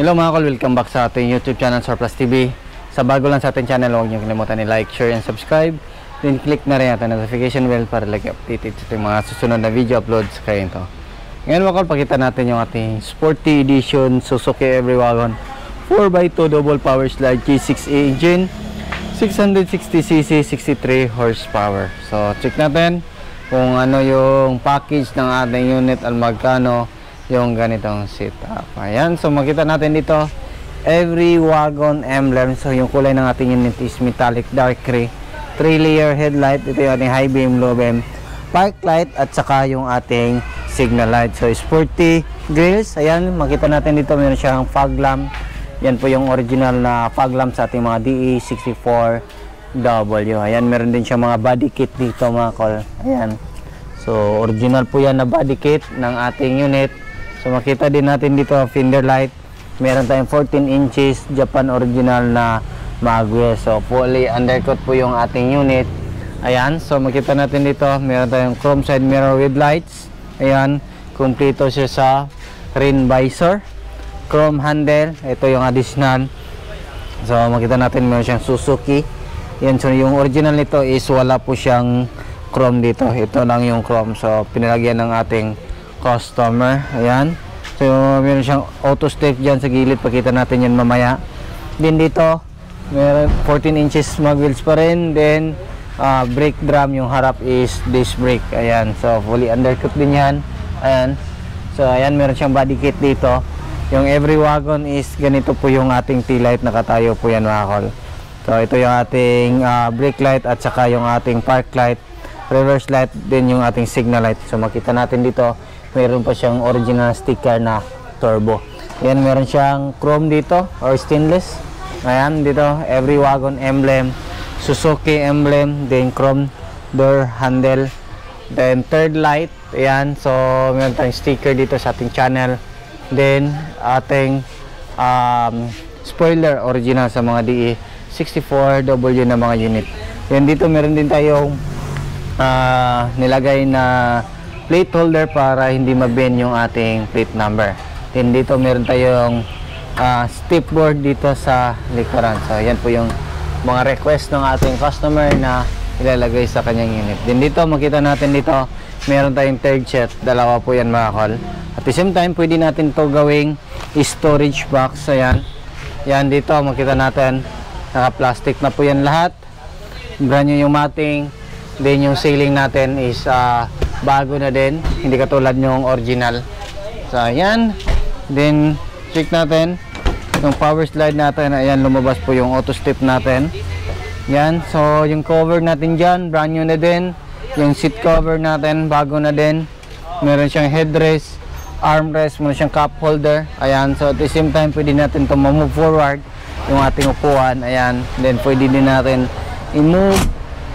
Hello mga kol, welcome back sa ating YouTube channel, Surplus TV. Sa bago lang sa ating channel, huwag niyo kalimutan i-like, share, and subscribe. Then click na rin natin notification bell para lagi updated sa ating mga susunod na video uploads kayo ito. Ngayon mga kol, pakita natin yung ating Sporty Edition Suzuki Every Wagon 4x2 double power slide G6A engine, 660cc, 63 horsepower. So check natin kung ano yung package ng ating unit at magkano yung ganitong setup. Ayan, so makita natin dito Every Wagon emblem. So yung kulay ng ating unit is metallic dark gray, 3-layer headlight. Ito yung ating high beam, low beam, park light, at saka yung ating signal light. So sporty grills. Ayan, makita natin dito meron siyang fog lamp. Yan po yung original na fog lamp sa ating mga DE64W. Ayan, meron din siyang mga body kit dito mga kol. Ayan, so original po yan na body kit ng ating unit. So makita din natin dito fender light. Meron tayong 14 inches Japan original na mag-wheel. So fully undercut po yung ating unit. Ayan, so makita natin dito meron tayong chrome side mirror with lights. Ayan, kumpleto siya sa rain visor, chrome handle. Ito yung additional. So makita natin meron siyang Suzuki. Yan, so yung original nito is wala po siyang chrome dito. Ito lang yung chrome. So pinalagyan ng ating customer. Ayan, so meron siyang auto step dyan sa gilid, pakita natin yan mamaya. Din dito meron 14 inches mag wheels pa rin. Then brake drum, yung harap is disc brake. Ayan, so fully undercut din yan. Ayan, so ayan, meron siyang body kit dito. Yung Every Wagon is ganito po yung ating tail light, nakatayo po yan mga kol. So ito yung ating brake light at saka yung ating park light, reverse light, din yung ating signal light. So makita natin dito meron pa siyang original sticker na turbo. Yan, meron siyang chrome dito or stainless. Ayan, dito Every Wagon emblem, Suzuki emblem, then chrome door handle, then third light. Ayan, so meron tayong sticker dito sa ating channel. Then ating spoiler original sa mga DE64W na mga unit. Yan, dito meron din tayong nilagay na plate holder para hindi mabend yung ating plate number. Then dito meron tayong step board dito sa likuran. So yan po yung mga request ng ating customer na ilalagay sa kanyang unit. Then dito makita natin dito meron tayong third set, dalawa po yan mga kol. At the same time pwede natin to gawing storage box. Ayan, yan dito makita natin naka plastic na po yan lahat, brand new yung matting. Then yung ceiling natin is bago na din, hindi katulad yung original. So ayan, then check natin yung power slide natin. Ayan, lumabas po yung auto step natin. Yan, so yung cover natin dyan brand new na din. Yung seat cover natin bago na din. Meron siyang headrest, armrest, meron siyang cup holder. Ayan, so at the same time pwede natin to move forward yung ating upuan. Ayan, then pwede din natin i-move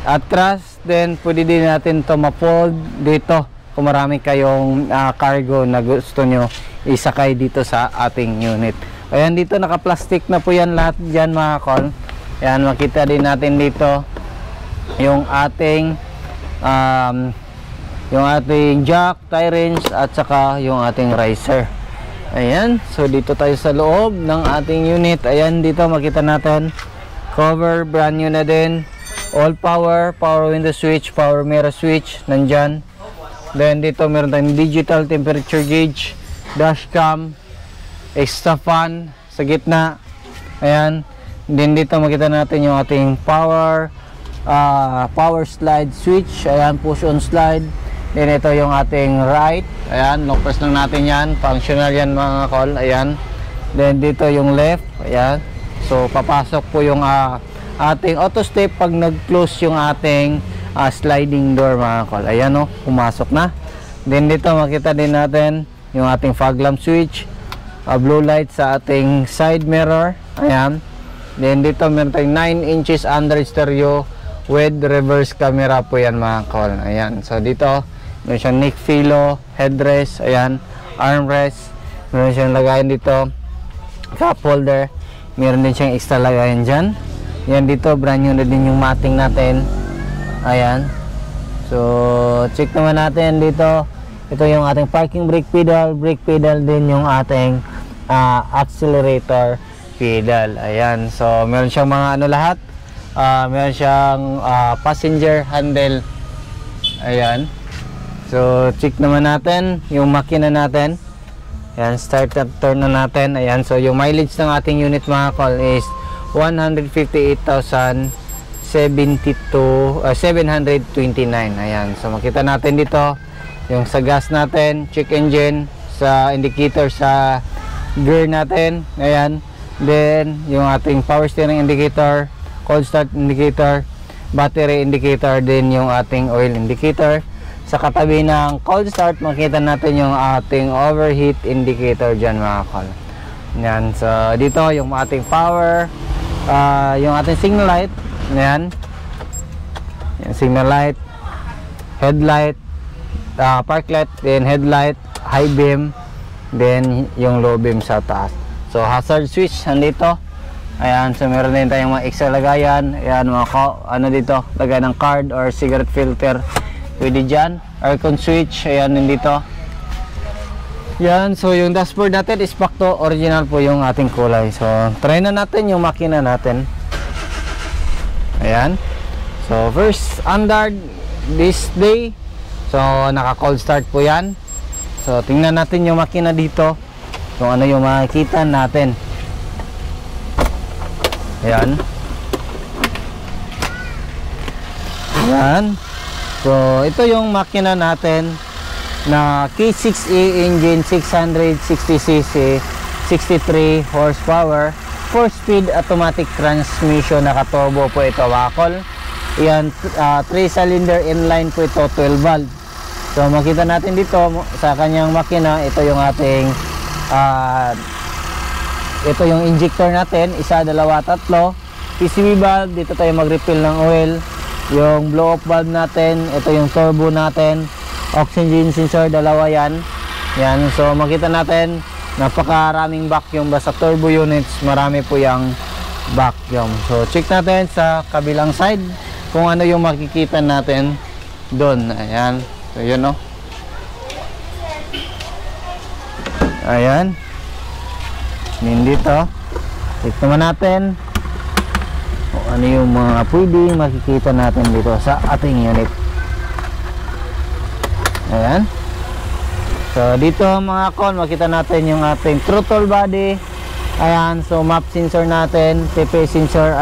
atras. Then pwede din natin to ma-fold dito kung marami kayong cargo na gusto nyo isakay dito sa ating unit. Ayan, dito naka-plastic na po yan lahat dyan mga kol. Ayan, makita din natin dito yung ating jack, tie wrench, at saka yung ating riser. Ayan, so dito tayo sa loob ng ating unit. Ayan, dito makita natin cover brand new na din, all power, power window switch, power mirror switch nandyan. Then dito meron tayong digital temperature gauge, dashcam, extra fan sa gitna. Ayan, then dito makita natin yung ating power slide switch. Ayan, push on slide. Then ito yung ating right. Ayan, lock press lang natin yan, functional yan mga kol. Ayan, then dito yung left. Ayan, so papasok po yung ating auto step pag nag-close yung ating sliding door mga kol. Ayan, o, pumasok na. Then dito makita din natin yung ating fog lamp switch, blue light sa ating side mirror. Ayan, then dito meron tayong 9 inches Android stereo with reverse camera po yan mga kol. Ayan, so dito meron siyang neck pillow, headrest, ayan, armrest, meron siyang lagayan dito, cup holder, meron din siyang extra lagayan dyan. Yan, dito brand new na din yung matting natin. Ayan, so check naman natin dito. Ito yung ating parking brake pedal din yung ating accelerator pedal. Ayan, so meron siyang mga ano lahat. Meron siyang passenger handle. Ayan, so check naman natin yung makina natin. Ayan, start at turn na natin. Ayan, so yung mileage ng ating unit mga kol is 729. Ayan, so makita natin dito yung sa gas natin, check engine, sa indicator sa gear natin. Ayan, then yung ating power steering indicator, cold start indicator, battery indicator, din yung ating oil indicator. Sa katabi ng cold start, makita natin yung ating overheat indicator dyan mga kol. Yan, so dito yung ating power, yung ating signal light. Yan, yung signal light, headlight, park light, then headlight, high beam, then yung low beam sa taas. So hazard switch nandito. Ayan, so meron din tayong mga extra lagayan. Ayan, ano dito, lagay ng card or cigarette filter. Pwede dyan. Aircon switch, ayan, nandito. Yan, so yung dashboard natin is back to original po yung ating kulay. So try na natin yung makina natin. Ayan, so first standard this day. So naka cold start po yan. So tingnan natin yung makina dito, kung ano yung makikita natin. Ayan. Ayan. So ito yung makina natin na K6E engine, 660cc, 63 horsepower, 4-speed automatic transmission, naka-turbo po ito wakol. Ayan, 3-cylinder inline po ito, 12 valve. So makita natin dito sa kanyang makina, ito yung ating ito yung injector natin, isa, dalawa, tatlo. PCV valve, dito tayo mag-refill ng oil. Yung blow off valve natin, ito yung turbo natin. Oxygen sensor, dalawa yan. Yan, so makita natin napakaraming vacuum. Basta turbo units, marami po yung vacuum. So check natin sa kabilang side kung ano yung makikita natin doon. Ayan, so yun o. Ayan, din dito check naman natin kung ano yung mga pwede makikita natin dito sa ating unit. Ayan, so dito mga kon, makita natin yung ating throttle body. Ayan, so map sensor natin, TP sensor,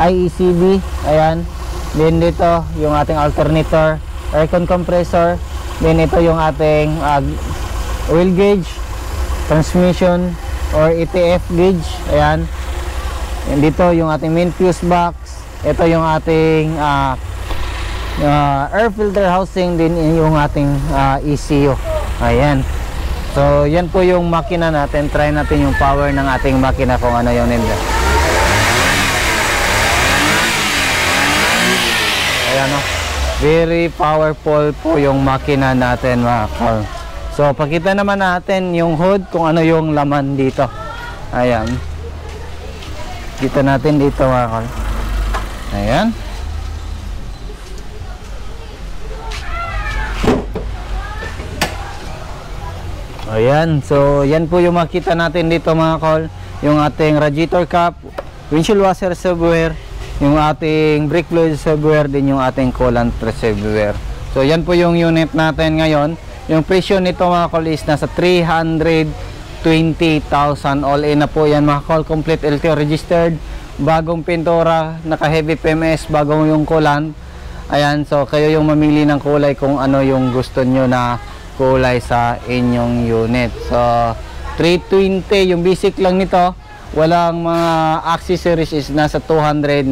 IECB. Ayan, then dito yung ating alternator, aircon compressor. Then ito yung ating oil gauge, transmission or ETF gauge. Ayan, and dito yung ating main fuse box. Ito yung ating air filter housing, din yung ating ECU. Ayan, so yan po yung makina natin. Try natin yung power ng ating makina kung ano yung nila. Ayan o, very powerful po yung makina natin mga kol. So pakita naman natin yung hood kung ano yung laman dito. Ayan, kita natin dito mga kol. Ayan, ayan, so yan po yung makita natin dito mga kol. Yung ating radiator cap, windshield washer reservoir, yung ating brake fluid reservoir, din yung ating coolant reservoir. So yan po yung unit natin ngayon. Yung presyo nito mga kol is nasa 320,000 all in na po yan mga kol. Complete LTO registered, bagong pintura, naka heavy PMS, bagong yung coolant. Ayan, so kayo yung mamili ng kulay kung ano yung gusto nyo na kulay sa inyong unit. So 320 yung basic lang nito, walang mga accessories, is nasa 290.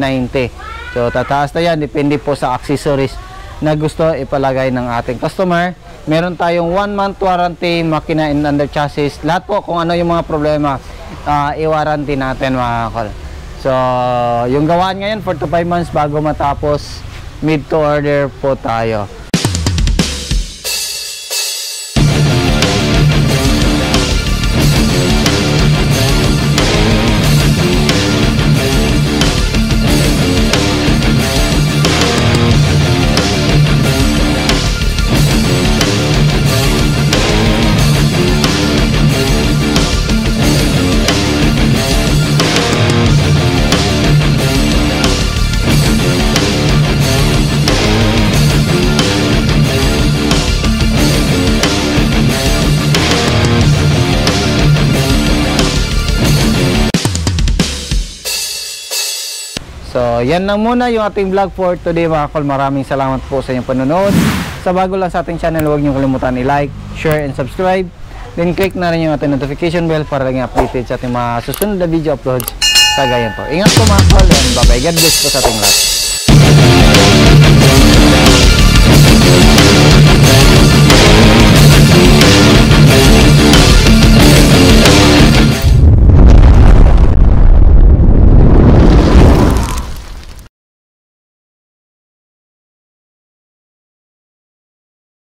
So tataas na yan, depende po sa accessories na gusto ipalagay ng ating customer. Meron tayong 1 month warranty, makina and under chassis, lahat po kung ano yung mga problema, i-warranty natin mga kol. So yung gawaan ngayon 4 to 5 months bago matapos, mid to order po tayo. So, yan lang muna yung ating vlog for today mga kol. Maraming salamat po sa inyong panonood. Sa bago lang sa ating channel, huwag niyo kalimutan i-like, share, and subscribe. Then click na rin yung ating notification bell para laging updated sa ating mga susunod na video uploads. Kagaya to. Ingat po mga kol, and bye-bye. God bless po sa ating lahat.